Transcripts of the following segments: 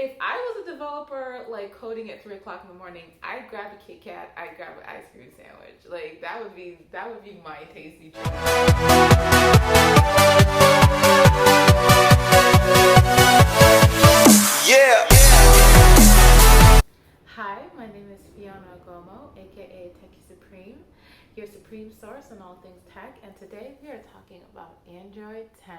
If I was a developer like coding at 3 o'clock in the morning, I'd grab a Kit Kat, I'd grab an ice cream sandwich. Like that would be my tasty treat. Yeah. Hi, my name is Fiona Gomo, aka Techie Supreme, your supreme source on all things tech, and today we are talking about Android 10.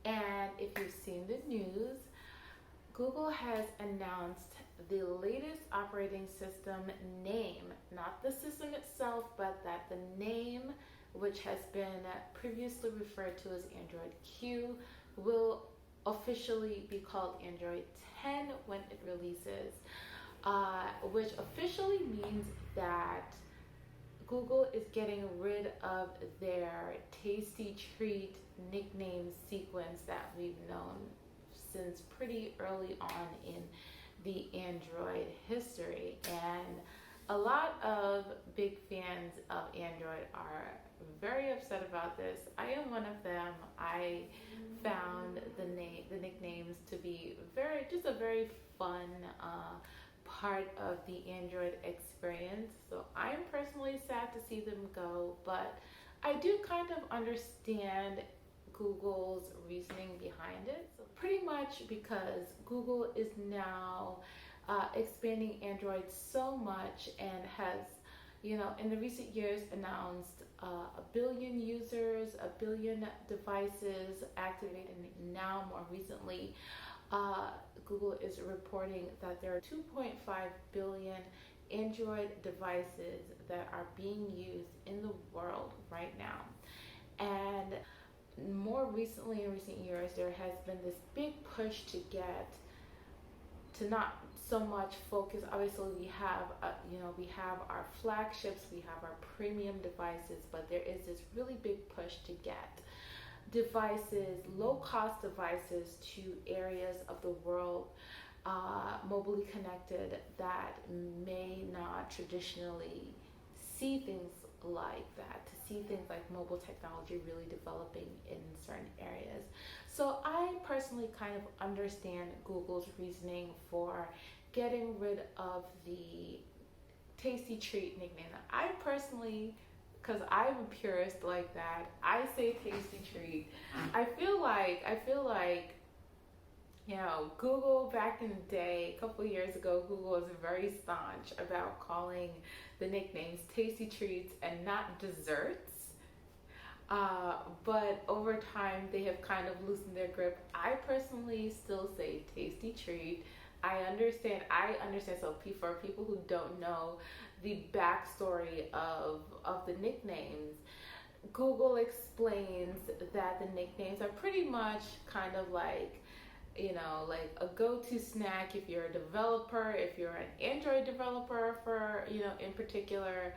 And if you've seen the news, Google has announced the latest operating system name, not the system itself, but that the name, which has been previously referred to as Android Q, will officially be called Android 10 when it releases, which officially means that Google is getting rid of their tasty treat nickname sequence that we've known since pretty early on in the Android history. And a lot of big fans of Android are very upset about this. I am one of them. I found the nicknames to be just a very fun part of the Android experience. So I'm personally sad to see them go, but I do kind of understand Google's reasoning behind it. So pretty much because Google is now expanding Android so much and has, in the recent years announced a billion users, a billion devices activated. And now, more recently, Google is reporting that there are 2.5 billion Android devices that are being used in the world right now. And more recently, in recent years, there has been this big push to not so much focus. Obviously, we have our flagships, we have our premium devices, but there is this really big push to get devices, low-cost devices, to areas of the world, mobilely connected, that may not traditionally see things like that, to see things like mobile technology really developing in certain areas. So I personally kind of understand Google's reasoning for getting rid of the tasty treat nickname. I personally, because I'm a purist like that, I say tasty treat. I feel like Google back in the day, a couple of years ago, Google was very staunch about calling the nicknames tasty treats and not desserts. But over time, they have kind of loosened their grip. I personally still say tasty treat. I understand. So for people who don't know the backstory of the nicknames, Google explains that the nicknames are pretty much kind of like, like a go-to snack if you're a developer, if you're an Android developer, for, in particular,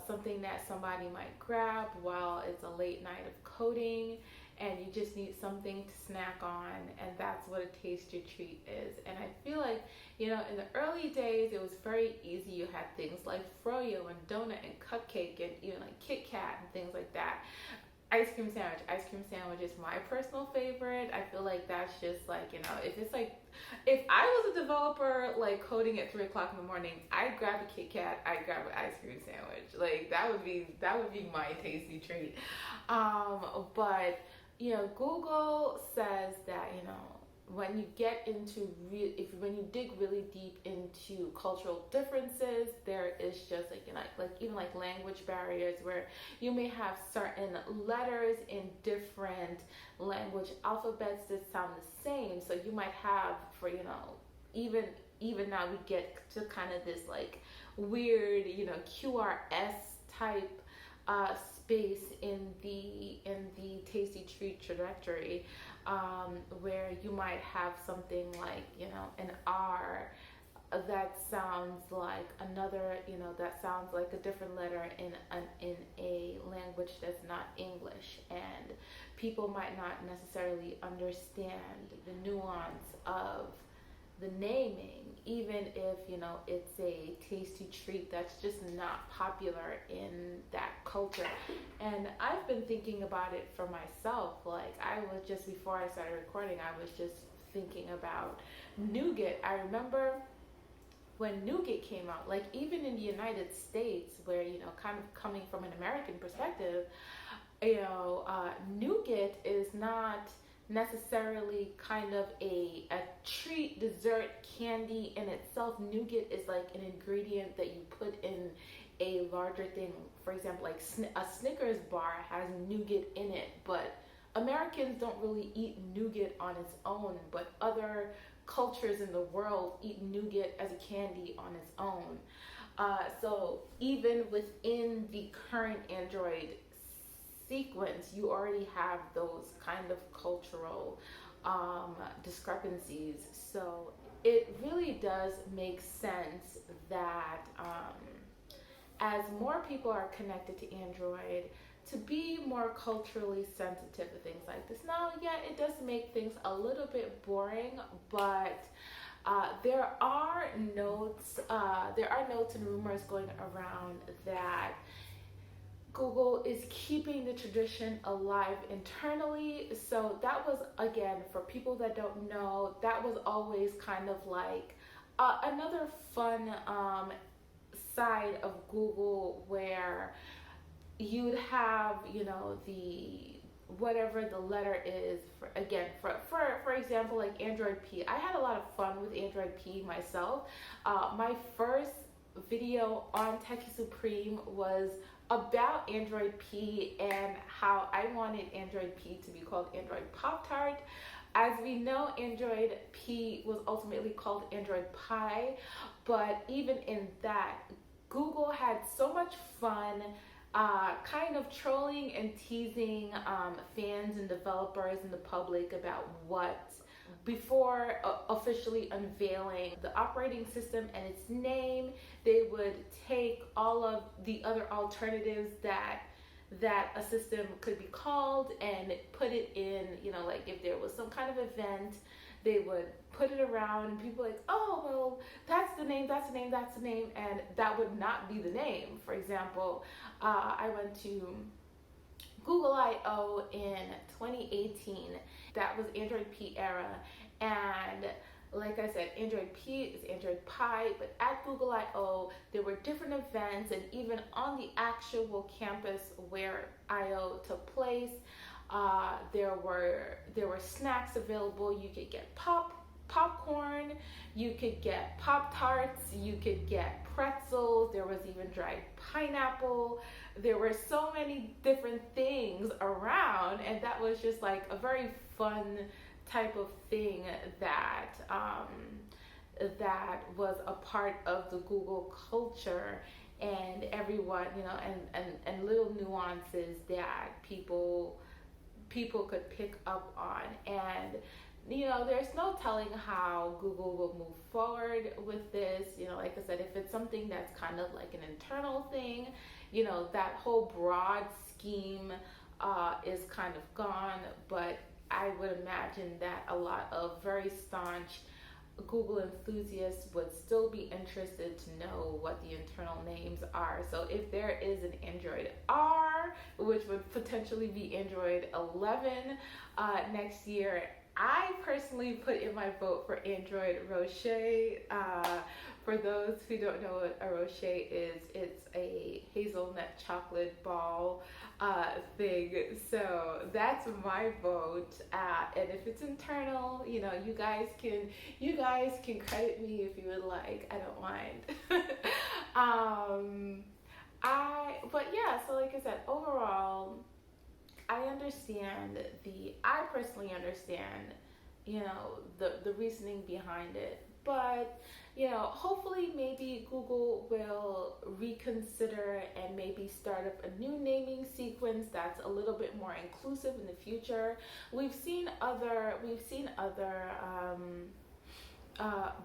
something that somebody might grab while it's a late night of coding and you just need something to snack on, and that's what a tasty treat is. And I feel like, in the early days, it was very easy. You had things like Froyo and Donut and Cupcake and even like Kit Kat and things like that. Ice cream sandwich is my personal favorite. I feel like that's just like, if I was a developer like coding at 3 o'clock in the morning, I'd grab a Kit Kat, I'd grab an ice cream sandwich. Like that would be my tasty treat. But Google says that, when you get into when you dig really deep into cultural differences, there is just like even like language barriers, where you may have certain letters in different language alphabets that sound the same. So you might have, for even now, we get to kind of this like weird QRS type space in the tasty treat trajectory, where you might have something like an R that sounds like another, that sounds like a different letter in a language that's not English, and people might not necessarily understand the nuance of the naming, even if it's a tasty treat that's just not popular in that culture. And I've been thinking about it for myself. Like, I was just, before I started recording, I was just thinking about Nougat. I remember when Nougat came out, like even in the United States, where, kind of coming from an American perspective, Nougat is not necessarily kind of a treat, dessert, candy in itself. Nougat is like an ingredient that you put in a larger thing. For example, like a Snickers bar has nougat in it, but Americans don't really eat nougat on its own, but other cultures in the world eat nougat as a candy on its own. So even within the current Android sequence, you already have those kind of cultural discrepancies. So it really does make sense that as more people are connected to Android, to be more culturally sensitive to things like this. Now, yeah, it does make things a little bit boring, but there are notes and rumors going around that Google is keeping the tradition alive internally. So that was, again, for people that don't know, that was always kind of like another fun side of Google, where you'd have, the whatever the letter is, for example, like Android P. I had a lot of fun with Android P myself. My first video on Techie Supreme was about Android P and how I wanted Android P to be called Android Pop-Tart. As we know, Android P was ultimately called Android Pie, but even in that, Google had so much fun kind of trolling and teasing fans and developers and the public about what, before officially unveiling the operating system and its name, they would take all of the other alternatives that a system could be called and put it in, like if there was some kind of event, they would put it around and people like, oh, well, that's the name, and that would not be the name. For example, I went to Google I/O in 2018. That was Android P era, and like I said, Android P is Android Pie, but at Google I/O, there were different events, and even on the actual campus where I/O took place, there were snacks available. You could get popcorn, you could get Pop-Tarts, you could get pretzels, there was even dried pineapple. There were so many different things around, and that was just like a very fun type of thing that that was a part of the Google culture, and everyone, and little nuances that people could pick up on. And there's no telling how Google will move forward with this. Like I said, if it's something that's kind of like an internal thing, that whole broad scheme is kind of gone. But I would imagine that a lot of very staunch Google enthusiasts would still be interested to know what the internal names are. So if there is an Android R, which would potentially be Android 11 next year, I personally put in my vote for Android Rocher. For those who don't know what a Rocher is, it's a hazelnut chocolate ball thing. So that's my vote. And if it's internal, you guys can credit me if you would like. I don't mind. But yeah. So like I said, overall, I personally understand, the reasoning behind it. But, hopefully maybe Google will reconsider and maybe start up a new naming sequence that's a little bit more inclusive in the future. We've seen other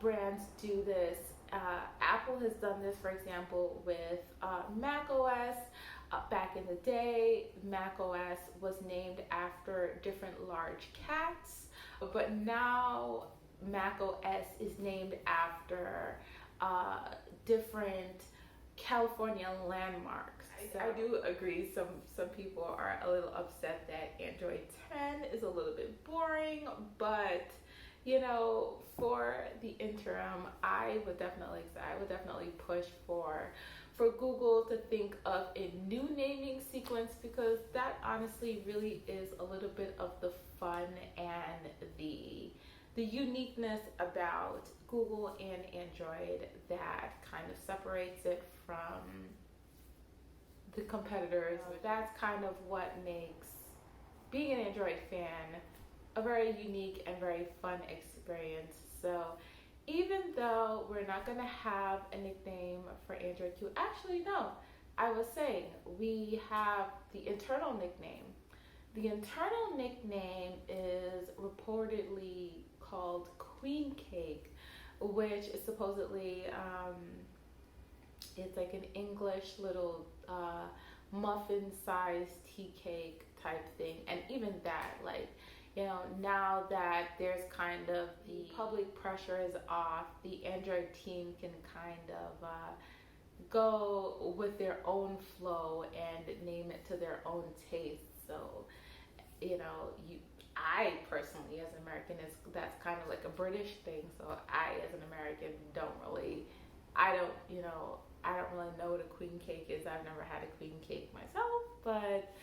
brands do this. Apple has done this, for example, with Mac OS. Back in the day, Mac OS was named after different large cats, but now Mac OS is named after different California landmarks. So I do agree, some people are a little upset that Android 10 is a little bit boring, but for the interim, I would definitely push for Google to think of a new naming sequence, because that honestly really is a little bit of the fun and the uniqueness about Google and Android that kind of separates it from the competitors. That's kind of what makes being an Android fan a very unique and very fun experience. So even though we're not going to have a nickname for Android Q, actually, no, I was saying we have the internal nickname. The internal nickname is reportedly called Queen Cake, which is supposedly it's like an English little muffin-sized tea cake type thing. And even that, like, now that there's kind of the public pressure is off, the Android team can kind of go with their own flow and name it to their own taste. So, I personally, as an American, that's kind of like a British thing. So I, as an American, I don't really know what a queen cake is. I've never had a queen cake myself, but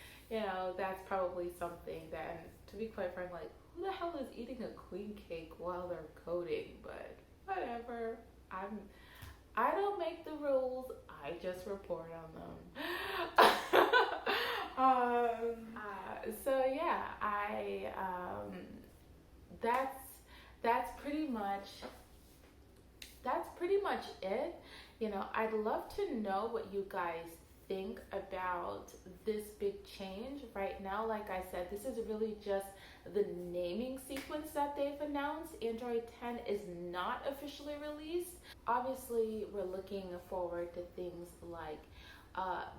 that's probably something that, and to be quite frank, like, who the hell is eating a queen cake while they're coding? But whatever. I don't make the rules. I just report on them. So yeah, that's pretty much it. I'd love to know what you guys think about this big change right now. Like I said, this is really just the naming sequence that they've announced. Android 10 is not officially released. Obviously, we're looking forward to things like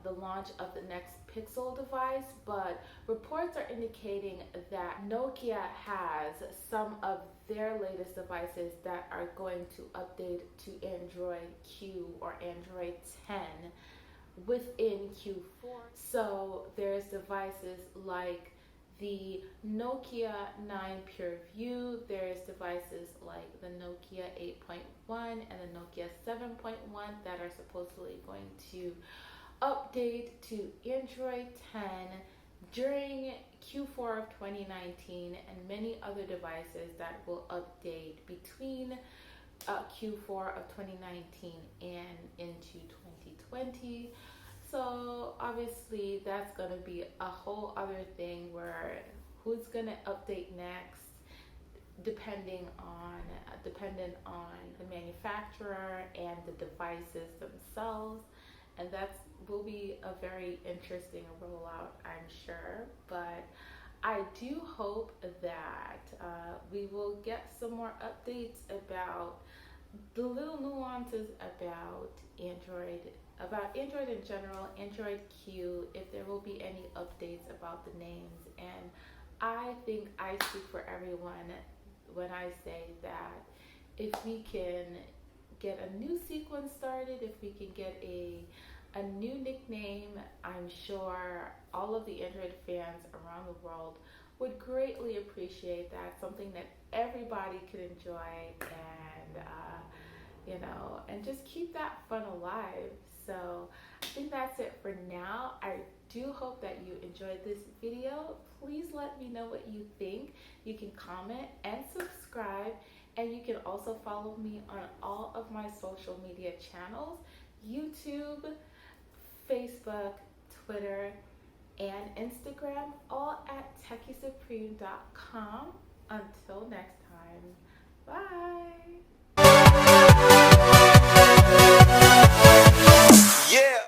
the launch of the next Pixel device, but reports are indicating that Nokia has some of their latest devices that are going to update to Android Q or Android 10 within Q4. So there's devices like the Nokia 9 PureView, there's devices like the Nokia 8.1 and the Nokia 7.1 that are supposedly going to update to Android 10 during Q4 of 2019, and many other devices that will update between Q4 of 2019 and into 2020. So obviously that's going to be a whole other thing where who's going to update next dependent on the manufacturer and the devices themselves, and that will be a very interesting rollout, I'm sure. But I do hope that we will get some more updates about the little nuances about Android in general, Android Q, if there will be any updates about the names. And I think I speak for everyone when I say that if we can get a new sequence started, if we can get a new nickname, I'm sure all of the Android fans around the world would greatly appreciate that, something that everybody could enjoy and just keep that fun alive. So I think that's it for now. I do hope that you enjoyed this video. Please let me know what you think. You can comment and subscribe, and you can also follow me on all of my social media channels: YouTube, Facebook, Twitter, and Instagram, all at techiesupreme.com. Until next time, bye.